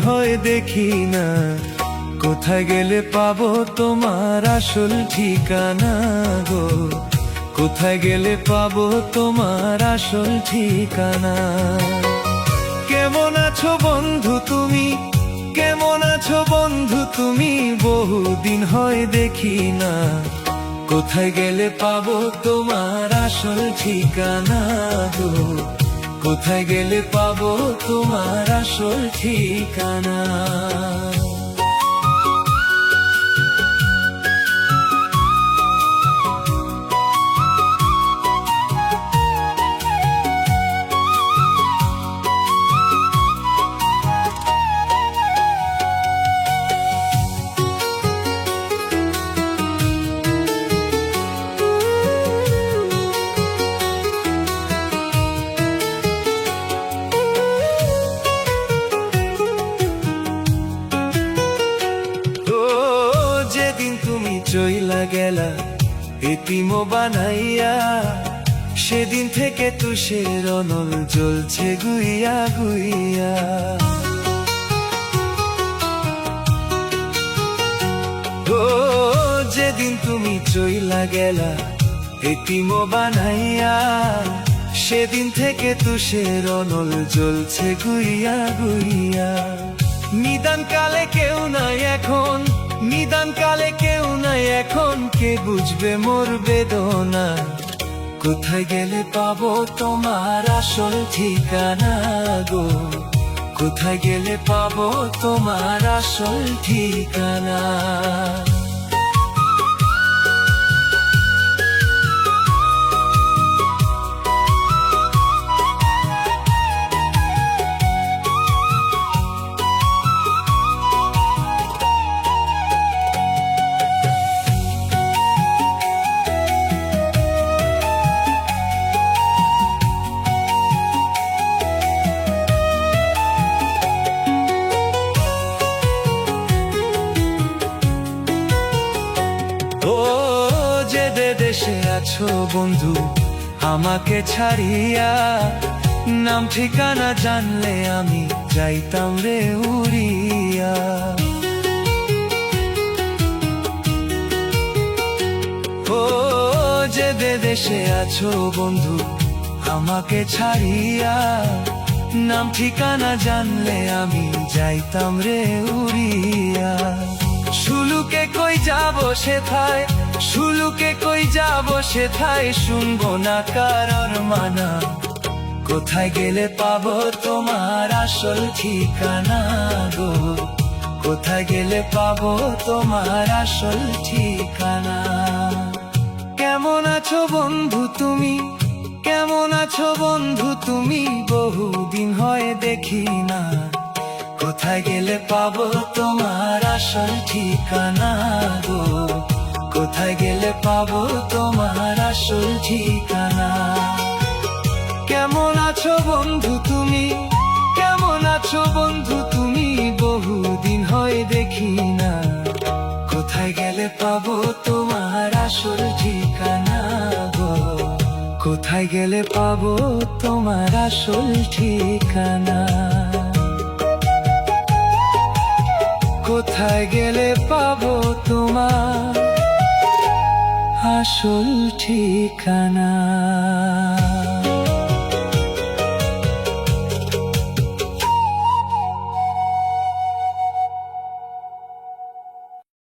হয় দেখি না, কোথায় গেলে পাবো তোমার আসল ঠিকানা গো, কোথায় গেলে পাবো তোমার আসল ঠিকানা। কেমন আছো বন্ধু তুমি, কেমন আছো বন্ধু তুমি, বহুদিন হয় দেখি না, কোথায় গেলে পাবো তোমার আসল ঠিকানা গো, কোথায় গেলে পাবো তোমার আসল ঠিকানা। চইলা গেলা এতিম বানাইয়া, সেদিন থেকে তুষের অনল জ্বলছে গুইয়া গুইয়া। ও যেদিন তুমি চইলা গেলা এতিম বানাইয়া, সেদিন থেকে তুষের অনল জ্বলছে গুইয়া গুইয়া। নিদান কালে কেউ নাই এখন, নিদান কালে কেউ নাই এখন, কে বুঝবে মোর বেদনা, কোথায় গেলে পাবো তোমার আসল ঠিকানা গো, কোথায় গেলে পাবো তোমার আসল ঠিকানা। দেশে আছো বন্ধু আমাকে ছাড়িয়া, নাম ঠিকানা জানলে আমি যাইতাম রে উড়িয়া। ও যে দেশে আছো বন্ধু আমাকে ছাড়িয়া, নাম ঠিকানা জানলে আমি যাইতাম রে উড়িয়া। সুলুকে কই যাবো সেথায়, সুলুকে কই যাবো সেথায়, শুনবো না কারোর মানা, কোথায় গেলে পাবো তোমার আসল ঠিকানা গো, কোথায় গেলে পাবো তোমার আসল ঠিকানা। কেমন আছো বন্ধু তুমি, কেমন আছো বন্ধু তুমি, বহুদিন হয় দেখি না, কোথায় গেলে পাবো তোমার আসল ঠিকানা গো, কোথায় গেলে পাবো তোমার আসল ঠিকানা। কেমন আছো বন্ধু তুমি, কেমন আছো বন্ধু তুমি, বহুদিন হয় দেখি না, কোথায় গেলে পাবো তোমার আসল ঠিকানা গো, কোথায় গেলে পাবো তোমার আসল ঠিকানা। কোথায় গেলে পাবো তোমার আসল ঠিকানা।